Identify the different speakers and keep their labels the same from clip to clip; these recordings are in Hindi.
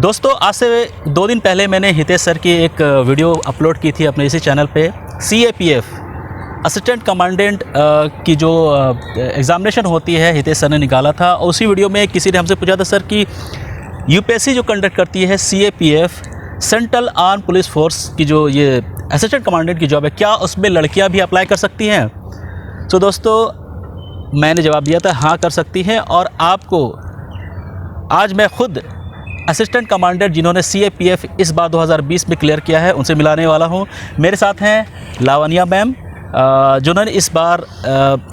Speaker 1: दोस्तों, आज से 2 दिन पहले मैंने हितेश सर की एक वीडियो अपलोड की थी अपने इसी चैनल पे। CAPF असिस्टेंट कमांडेंट की जो एग्ज़ामिनेशन होती है हितेश सर ने निकाला था। और उसी वीडियो में किसी ने हमसे पूछा था सर कि UPSC जो कंडक्ट करती है CAPF central arm police force की जो ये असिस्टेंट कमांडेंट की जॉब है, क्या उसमें लड़कियां भी अप्लाई कर सकती हैं? तो दोस्तों, मैंने जवाब दिया था हाँ कर सकती हैं। और आपको आज मैं खुद असिस्टेंट कमांडेंट जिन्होंने CAPF इस बार 2020 में क्लियर किया है उनसे मिलाने वाला हूं। मेरे साथ हैं लावण्या मैम जिन्होंने इस बार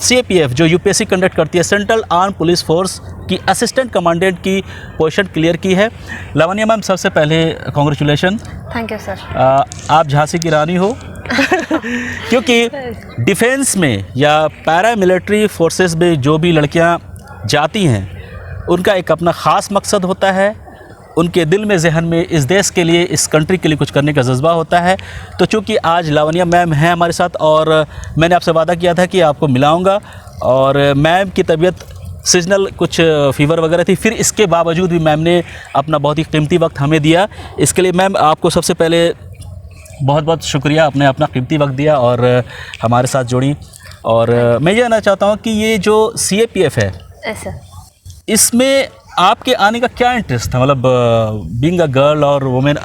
Speaker 1: CAPF जो UPSC कंडक्ट करती है सेंट्रल आर्म पुलिस फोर्स की असिस्टेंट कमांडेंट की पोजीशन क्लियर की है। लावण्या मैम, सबसे पहले कॉन्ग्रेचुलेशन।
Speaker 2: Thank you sir.
Speaker 1: आप झांसी की रानी हो क्योंकि डिफेंस में या पैरा मिलिट्री फोर्सेस में जो भी लड़कियां जाती हैं उनका एक अपना ख़ास मकसद होता है। उनके दिल में जहन में इस देश के लिए, इस कंट्री के लिए कुछ करने का जज्बा होता है। तो चूँकि आज लावण्या मैम हैं हमारे साथ और मैंने आपसे वादा किया था कि आपको मिलाऊंगा, और मैम की तबीयत सीजनल कुछ फीवर वगैरह थी, फिर इसके बावजूद भी मैम ने अपना बहुत ही कीमती वक्त हमें दिया। इसके लिए मैम आपको सबसे पहले बहुत बहुत शुक्रिया, आपने अपना कीमती वक्त दिया और हमारे साथ जुड़ी। और मैं ये कहना चाहता हूँ कि ये जो CAPF है इसमें आपके आने का क्या इंटरेस्ट था? मतलब बीइंग अ गर्ल और वुमेन,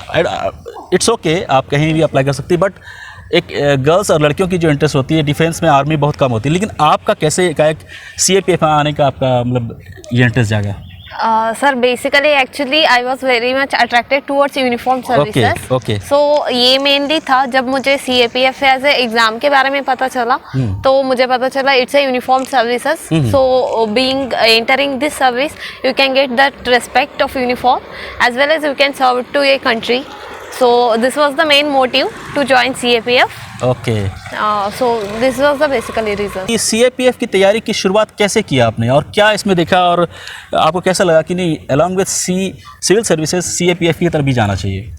Speaker 1: इट्स ओके, आप कहीं भी अप्लाई कर सकती है, बट एक गर्ल्स और लड़कियों की जो इंटरेस्ट होती है डिफेंस में, आर्मी बहुत कम होती है, लेकिन आपका कैसे एकाएक CAPF में आने का आपका मतलब ये इंटरेस्ट जागा?
Speaker 2: Sir basically actually I was very much attracted towards uniform services.
Speaker 1: Okay.
Speaker 2: So ये मेनली था जब मुझे CAPF एज ए एग्जाम के बारे में पता चला तो मुझे पता चला it's a uniform services. So being entering this service you can get that respect of uniform as well as you can serve to a country. So this was the main motive to join CAPF.
Speaker 1: Okay.
Speaker 2: So this was the basically reason.
Speaker 1: ये CAPF की तैयारी की शुरुआत कैसे किया आपने और क्या इसमें देखा और आपको कैसा लगा कि नहीं along with civil services CAPF की तरफ भी जाना चाहिए?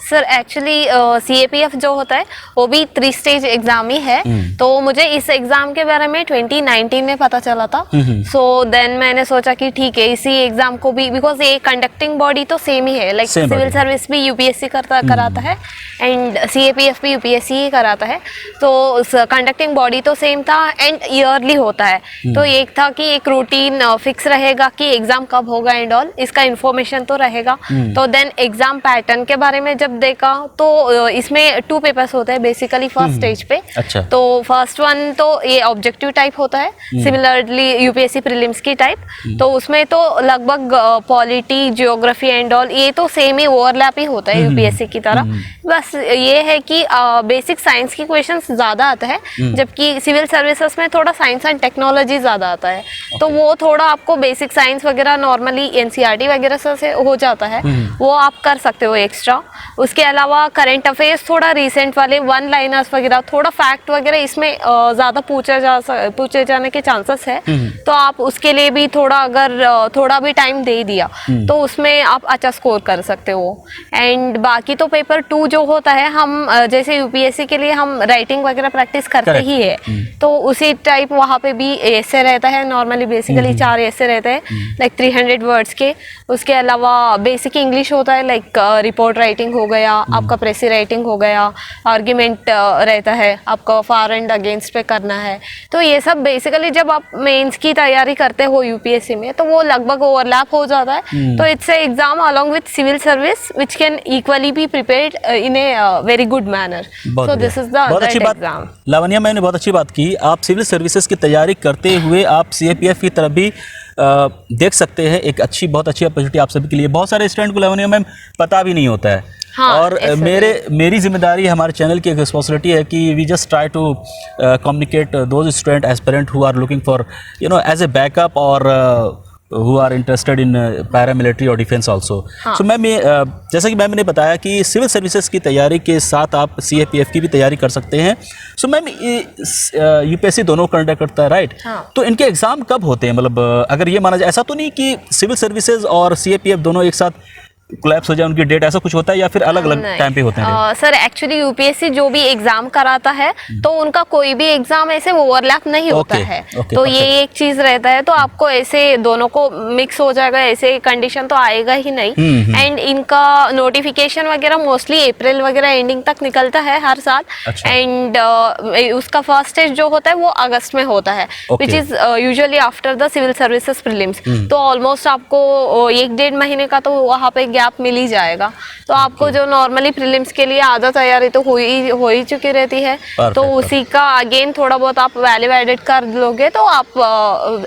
Speaker 2: सर एक्चुअली CAPF जो होता है वो भी 3 स्टेज एग्जाम ही है। तो मुझे इस एग्जाम के बारे में 2019 में पता चला था। सो देन मैंने सोचा कि ठीक है इसी एग्जाम को भी, बिकॉज ये कंडक्टिंग बॉडी तो सेम ही है, लाइक सिविल सर्विस भी UPSC कराता है एंड CAPF भी UPSC ही कराता है। तो कंडक्टिंग बॉडी तो सेम था एंड ईयरली होता है। तो एक था कि एक रूटीन फिक्स रहेगा कि एग्जाम कब होगा एंड ऑल, इसका इंफॉर्मेशन तो रहेगा। तो देन एग्जाम पैटर्न के बारे में जब देखा तो इसमें 2 पेपर्स होते हैं बेसिकली फर्स्ट स्टेज पे।
Speaker 1: अच्छा।
Speaker 2: तो फर्स्ट वन तो ये ऑब्जेक्टिव टाइप होता है, सिमिलरली UPSC प्रीलिम्स की टाइप। तो उसमें तो लगभग पॉलिटी, ज्योग्राफी एंड ऑल ये तो सेम ही ओवरलैप ही होता है UPSC की तरह। बस ये है कि बेसिक साइंस की क्वेश्चंस ज्यादा आता है, जबकि सिविल सर्विसेज में थोड़ा साइंस एंड टेक्नोलॉजी ज्यादा आता है। तो वो थोड़ा आपको बेसिक साइंस वगैरह नॉर्मली NCERT वगैरह से हो जाता है, वो आप कर सकते हो एक्स्ट्रा। उसके अलावा करंट अफेयर्स थोड़ा रिसेंट वाले 1 लाइनर्स वगैरह, थोड़ा फैक्ट वगैरह इसमें ज्यादा पूछे जाने के चांसेस है। तो आप उसके लिए भी थोड़ा अगर थोड़ा भी टाइम दे दिया तो उसमें आप अच्छा स्कोर कर सकते हो। एंड बाकी तो पेपर 2 जो होता है, हम जैसे UPSC के लिए हम राइटिंग वगैरह प्रैक्टिस करते ही है, तो उसी टाइप वहाँ पे भी ऐसे रहता है। नॉर्मली बेसिकली 4 ऐसे रहते हैं लाइक 300 वर्ड्स के। उसके अलावा बेसिक इंग्लिश होता है, लाइक रिपोर्ट राइटिंग हो गया, आपका प्रेसी राइटिंग हो गया, आर्ग्यूमेंट रहता है, आपका फॉर एंड अगेंस्ट पे करना है। तो ये सब बेसिकली जब आप मेंस की तैयारी करते हो UPSC में तो वो लगभग ओवरलैप हो जाता है। तो it's a exam along with civil service which can equally be prepared in a very good manner. So this is the exam.
Speaker 1: Lavanya मैंने बहुत अच्छी बात की, आप सिविल सर्विसेज की तैयारी करते हुए आप CAPF की तरफ भी देख सकते हैं। एक बहुत अच्छी अपॉर्चुनिटी आप सभी के लिए। बहुत सारे स्टूडेंट को लावण्या मैम पता भी नहीं होता है। हाँ, और मेरी जिम्मेदारी, हमारे चैनल की एक रिस्पॉन्सिबिलिटी है कि we just try to communicate those student aspirant who are looking for as a backup और who are interested in paramilitary और डिफेंस ऑल्सो। सो मैम, जैसा कि मैम ने बताया कि सिविल सर्विसेज की तैयारी के साथ आप CAPF की भी तैयारी कर सकते हैं। सो मैम, UPSC दोनों कंडक्ट करता है, राइट? तो इनके एग्ज़ाम कब होते हैं? मतलब अगर ये माना जाए, ऐसा तो नहीं कि सिविल सर्विसेज और CAPF दोनों एक साथ कोलैप्स हो जाए उनकी डेट, ऐसा कुछ होता है या फिर अलग अलग टाइम पे होते हैं?
Speaker 2: सर एक्चुअली यूपीएससी जो भी एग्जाम कराता है तो उनका कोई भी एग्जाम ऐसे ओवरलैप नहीं होता है। तो ये एक चीज रहता है, तो आपको ऐसे दोनों को मिक्स हो जाएगा ऐसे कंडीशन तो आएगा ही नहीं। एंड इनका नोटिफिकेशन वगैरह मोस्टली अप्रैल वगैरह एंडिंग तक निकलता है हर साल। एंड उसका फर्स्ट स्टेज जो होता है वो अगस्त में होता है, which is usually after the civil services prelims. तो ऑलमोस्ट आपको 1-1.5 महीने का तो वहाँ पे गैप मिल ही जाएगा। तो आपको जो नॉर्मली प्रीलिम्स के लिए आधा तैयारी तो हो ही चुकी रहती है, तो उसी का अगेन थोड़ा बहुत आप वैल्यू एडिट कर लोगे तो आप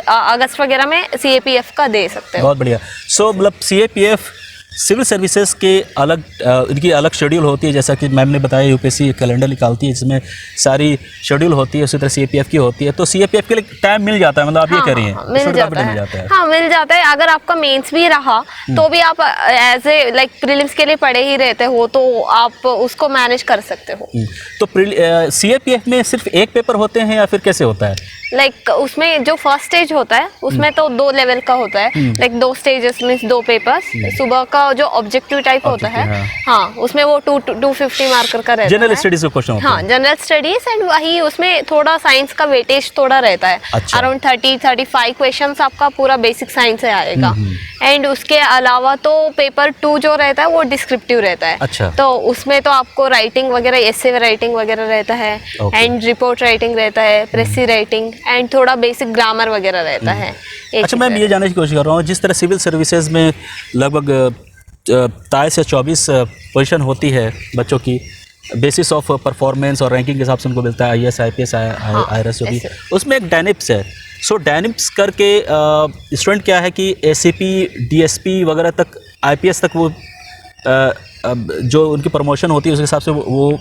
Speaker 2: अगस्त वगैरह में सीएपीएफ का दे सकते हो।
Speaker 1: बहुत बढ़िया। सो मतलब सीएपीएफ सिविल सर्विसेज के अलग इनकी अलग शेड्यूल होती है, जैसा कि मैम ने बताया यूपीएससी कैलेंडर निकालती है जिसमें सारी शेड्यूल होती है, उसी तरह सीएपीएफ की होती है। तो सीएपीएफ के लिए टाइम मिल जाता है, मतलब आप ये कह रही हैं?
Speaker 2: मिल जाता है। हाँ मिल जाता है। अगर आपका मेंस भी रहा तो भी आप एज ए लाइक प्रीलिम्स के लिए पढ़े ही रहते हो तो आप उसको मैनेज कर सकते हो।
Speaker 1: तो सीएपीएफ में सिर्फ एक पेपर होते हैं या फिर कैसे होता है?
Speaker 2: लाइक उसमें जो फर्स्ट स्टेज होता है उसमें तो 2 लेवल का होता है, लाइक 2 स्टेजेस मींस 2 पेपर्स। सुबह का जो ऑब्जेक्टिव टाइप होता है, हाँ उसमें वो 250 मार्कर का रहता है।
Speaker 1: जनरल स्टडीज का क्वेश्चन होता है।
Speaker 2: हाँ जनरल स्टडीज, एंड वही उसमें थोड़ा साइंस का वेटेज थोड़ा रहता है। अराउंड 30-35 क्वेश्चंस आपका पूरा बेसिक साइंस से आएगा। एंड उसके अलावा तो पेपर 2 जो रहता है वो डिस्क्रिप्टिव रहता है। तो उसमें तो आपको राइटिंग वगैरह, एसे राइटिंग वगैरह रहता है, एंड रिपोर्ट राइटिंग रहता है, प्रेसी राइटिंग, एंड थोड़ा बेसिक ग्रामर वगैरह रहता है।
Speaker 1: अच्छा मैम, ये जानने की कोशिश कर रहा हूँ, जिस तरह सिविल सर्विसेज में लगभग 23 से 24 पोजीशन होती है बच्चों की, बेसिस ऑफ परफॉर्मेंस और रैंकिंग के हिसाब से उनको मिलता है आईएएस, आईपीएस, आईआरएस, जो भी उसमें एक डायनिप्स है। सो डायनिप्स करके स्टूडेंट क्या है कि एसीपी, डीएसपी वगैरह तक, आईपीएस तक वो जो उनकी प्रमोशन होती है उस हिसाब से वो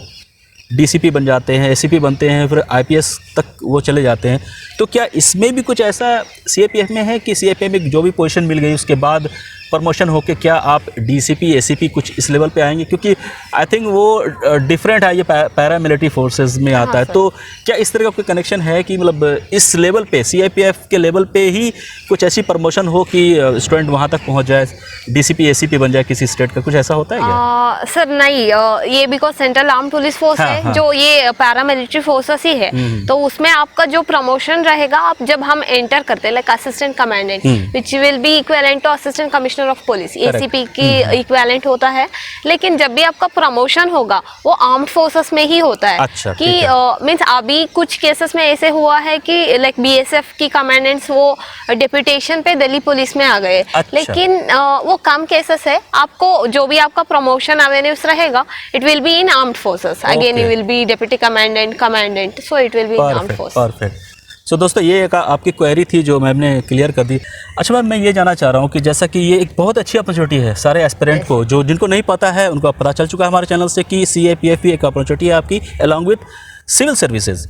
Speaker 1: डीसीपी बन जाते हैं, एसीपी बनते हैं, फिर आईपीएस तक वो चले जाते हैं। तो क्या इसमें भी कुछ ऐसा सीएपीएफ में है कि सीएपीएफ में जो भी पोजीशन मिल गई उसके बाद प्रमोशन होके क्या आप डीसीपी, एसीपी कुछ इस लेवल पे आएंगे? क्योंकि आई थिंक वो डिफरेंट है, ये पैरा मिलिट्री फोर्सेस में आता है। तो क्या इस तरह का कोई कनेक्शन है कि मतलब इस लेवल पे, सीआईपीएफ के लेवल पे ही कुछ ऐसी प्रमोशन हो कि स्टूडेंट वहाँ तक पहुँच जाए, डीसीपी, एसीपी बन जाए किसी स्टेट का, कुछ ऐसा होता है क्या?
Speaker 2: सर नहीं, ये because central arm police force है, जो ये पैरा मिलिट्री फोर्सेस ही है। तो उसमें आपका जो प्रमोशन रहेगा, आप जब हम एंटर करते हैं like assistant commandant, which will be equivalent to assistant commissioner of police, ACP की इक्विवेलेंट होता है। लेकिन जब भी आपका प्रमोशन होगा वो आर्म्ड फोर्सेस में ही होता है।
Speaker 1: अच्छा,
Speaker 2: कि मींस अभी कुछ केसेस में ऐसे हुआ है कि लाइक बीएसएफ की कमांडेंट्स वो डेप्यूटेशन पे दिल्ली पुलिस में आ गए।
Speaker 1: अच्छा।
Speaker 2: लेकिन वो कम केसेस है। आपको जो भी आपका प्रमोशन अवेन्यूज रहेगा, it will be in armed forces, again you will be deputy commandant, so it will be in armed forces.
Speaker 1: Perfect. So दोस्तों, ये एक आपकी क्वेरी थी जो मैम ने क्लियर कर दी। अच्छा मैम, मैं ये जानना चाह रहा हूँ कि जैसा कि ये एक बहुत अच्छी अपॉर्चुनिटी है सारे एस्पिरेंट को, जो जिनको नहीं पता है उनको पता चल चुका है हमारे चैनल से कि सीएपीएफ भी एक अपॉर्चुनिटी है आपकी अलॉन्ग विथ सिविल सर्विसेज।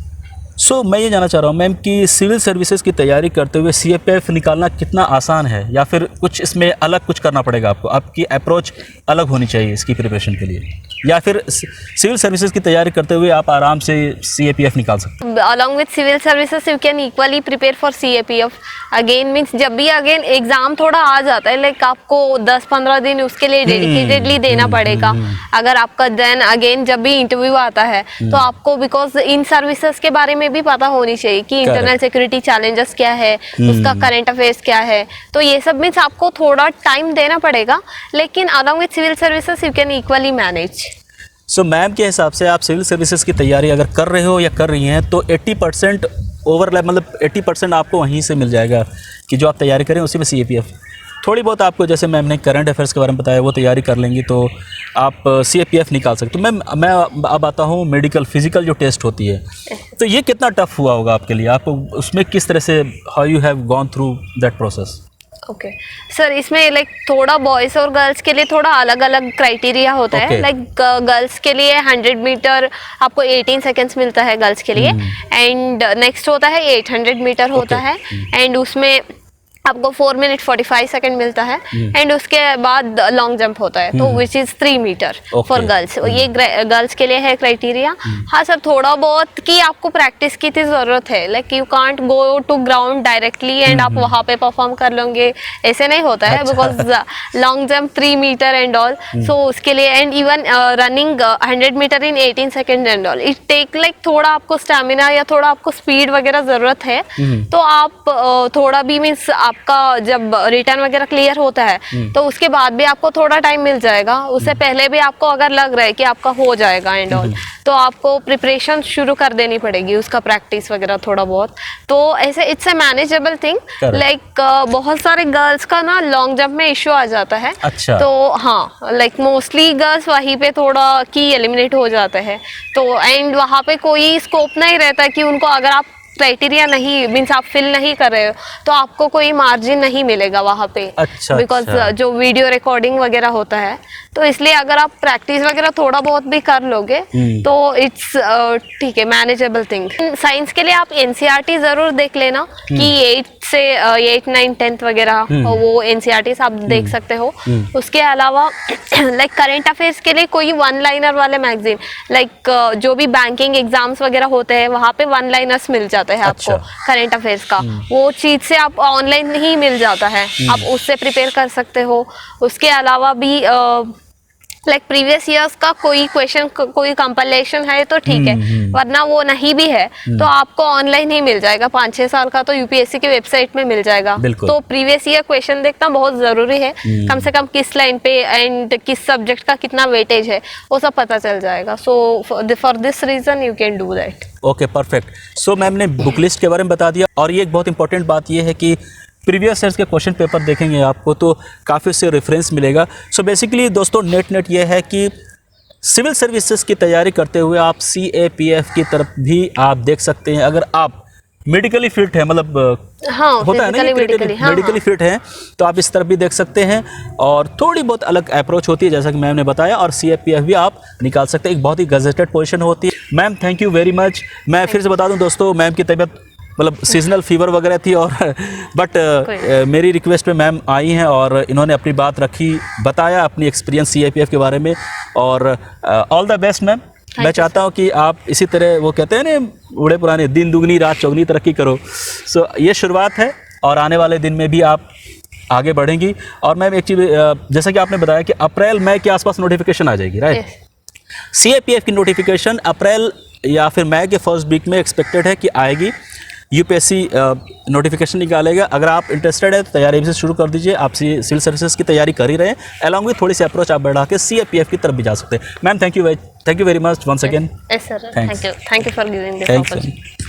Speaker 1: सो मैं ये जानना चाह रहा हूँ मैम कि सिविल सर्विसेज की तैयारी करते हुए सीएपीएफ निकालना कितना आसान है, या फिर कुछ इसमें अलग कुछ करना पड़ेगा आपको? आपकी अप्रोच अलग होनी चाहिए इसकी प्रिपरेशन के लिए, या फिर सिविल सर्विसेज की तैयारी करते हुए आप आराम से सीएपीएफ निकाल सकते हैं?
Speaker 2: Along with civil services you can equally prepare for CAPF. Again means जब भी अगेन एग्जाम थोड़ा आ जाता है, लाइक आपको 10-15 दिन उसके लिए डेडिकेटेडली देना पड़ेगा। अगर आपका देन अगेन जब भी इंटरव्यू आता है तो आपको, बिकॉज इन सर्विसेज के बारे में भी पता होनी चाहिए कि इंटरनल सिक्योरिटी चैलेंजेस क्या है, उसका करंट अफेयर्स क्या है। तो ये सब मीन्स आपको थोड़ा टाइम देना पड़ेगा, लेकिन along with civil services you can equally manage.
Speaker 1: So ma'am के हिसाब से आप सिविल सर्विसेज की तैयारी अगर कर रहे हो या कर रही हैं तो 80% ओवरलैप, मतलब 80% आपको वहीं से मिल जाएगा कि जो आप तैयारी करें उसी में सीएपीएफ। थोड़ी बहुत आपको, जैसे मैम ने करंट अफेयर्स के बारे में बताया, वो तैयारी कर लेंगी तो आप सीएपीएफ निकाल सकते हो। मैम मैं अब आता हूँ मेडिकल फिजिकल जो टेस्ट होती है, तो ये कितना टफ हुआ होगा आपके लिए? आप उसमें किस तरह से, how you have gone through that process?
Speaker 2: Okay sir, इसमें लाइक थोड़ा बॉयज़ और गर्ल्स के लिए थोड़ा अलग अलग क्राइटेरिया होता है। लाइक गर्ल्स के लिए 100 मीटर आपको 18 सेकेंड्स मिलता है गर्ल्स के लिए, एंड नेक्स्ट होता है 800 मीटर होता है, एंड उसमें आपको 4 मिनट 45 सेकंड मिलता है एंड उसके बाद लॉन्ग जंप होता है तो which is 3 metre for girls. ये गर्ल्स के लिए है क्राइटेरिया। हाँ सर, थोड़ा बहुत की आपको प्रैक्टिस की जरूरत है, like you can't go to ground directly and आप वहाँ पे परफॉर्म कर लोगे, ऐसे नहीं होता है, because long jump 3 meter and all, so उसके लिए and even running 100 meter in 18 second and all, it take like थोड़ा आपको स्टेमिना या थोड़ा आपको स्पीड वगैरह जरूरत है। तो आप थोड़ा भी मीन्स आपका जब रिटर्न वगैरह क्लियर होता है तो उसके बाद भी आपको थोड़ा टाइम मिल जाएगा। उससे पहले भी आपको अगर लग रहा है कि आपका हो जाएगा एंड ऑल, तो आपको प्रिपरेशन शुरू कर देनी पड़ेगी, उसका प्रैक्टिस वगैरह थोड़ा बहुत। तो ऐसे it's a manageable thing. Like बहुत सारे गर्ल्स का ना लॉन्ग जंप में इश्यू आ जाता है।
Speaker 1: अच्छा।
Speaker 2: तो हाँ, लाइक मोस्टली गर्ल्स वहीं पे थोड़ा की एलिमिनेट हो जाते हैं। तो एंड वहाँ पे कोई स्कोप नहीं रहता कि उनको, अगर आप क्राइटेरिया नहीं मीन्स आप फिल नहीं कर रहे हो तो आपको कोई मार्जिन नहीं मिलेगा वहाँ पे।
Speaker 1: अच्छा,
Speaker 2: बिकॉज जो वीडियो रिकॉर्डिंग वगैरह होता है, तो इसलिए अगर आप प्रैक्टिस वगैरह थोड़ा बहुत भी कर लोगे तो इट्स ठीक है, मैनेजेबल थिंग। साइंस के लिए आप एनसीईआरटी जरूर देख लेना कि 8 से 8, 9, 10th वगैरह वो एनसीईआरटीज आप देख सकते हो। उसके अलावा लाइक करंट अफेयर्स के लिए कोई 1 लाइनर वाले मैगजीन, लाइक जो भी बैंकिंग एग्जाम्स वगैरह होते हैं वहाँ पे 1 लाइनर्स मिल जाते हैं आपको करंट अफेयर्स का। वो चीज से आप ऑनलाइन ही मिल जाता है, आप उससे प्रिपेयर कर सकते हो। उसके अलावा भी लाइक प्रीवियस ईयर्स का कोई क्वेश्चन, कोई कंपाइलेशन है तो ठीक है, वरना वो नहीं भी है तो आपको ऑनलाइन ही मिल जाएगा। 5-6 साल का तो यूपीएससी की वेबसाइट में मिल जाएगा। तो प्रीवियस ईयर क्वेश्चन देखना बहुत जरूरी है, कम से कम किस लाइन पे एंड किस सब्जेक्ट का कितना वेटेज है वो सब पता चल जाएगा। So for this reason you can do that.
Speaker 1: Okay, perfect. So ma'am ने बुक लिस्ट के बारे में बता दिया, और ये एक बहुत इंपॉर्टेंट बात ये है कि प्रीवियस ईयर्स के क्वेश्चन पेपर देखेंगे आपको तो काफ़ी उससे रेफरेंस मिलेगा। सो बेसिकली दोस्तों नेट ये है कि सिविल सर्विसेज की तैयारी करते हुए आप CAPF की तरफ भी आप देख सकते हैं। अगर आप मेडिकली फिट है, मतलब होता है ना, मेडिकली फिट है, तो आप इस तरफ भी देख सकते हैं। और थोड़ी बहुत अलग अप्रोच होती है जैसा कि मैम ने बताया, और CAPF भी आप निकाल सकते हैं। एक बहुत ही गजेटेड पोजीशन होती है। Ma'am thank you very much. मैं फिर से बता दूं दोस्तों, मैम की तबीयत मतलब सीजनल फीवर वगैरह थी, और बट मेरी रिक्वेस्ट पे मैम आई हैं और इन्होंने अपनी बात रखी, बताया अपनी एक्सपीरियंस CAPF के बारे में। और ऑल द बेस्ट मैम। मैं चाहता हूँ कि आप इसी तरह, वो कहते हैं ना बूढ़े पुराने, दिन दुगनी रात चौगनी तरक्की करो। सो ये शुरुआत है और आने वाले दिन में भी आप आगे बढ़ेंगी। और मैम एक चीज़, जैसा कि आपने बताया कि अप्रैल मई के आसपास नोटिफिकेशन आ जाएगी, राइट? CAPF की नोटिफिकेशन अप्रैल या फिर मई के फर्स्ट वीक में एक्सपेक्टेड है कि आएगी। यूपीएससी नोटिफिकेशन निकालेगा। अगर आप इंटरेस्टेड है तो तैयारी से शुरू कर दीजिए। आप सिविल सर्विसेज की तैयारी कर ही रहे हैं, अलॉन्ग विथ थोड़ी सी अप्रोच आप बढ़ा के CAPF की तरफ भी जा सकते हैं। Ma'am thank you very much once again.
Speaker 2: Thank you for giving this opportunity.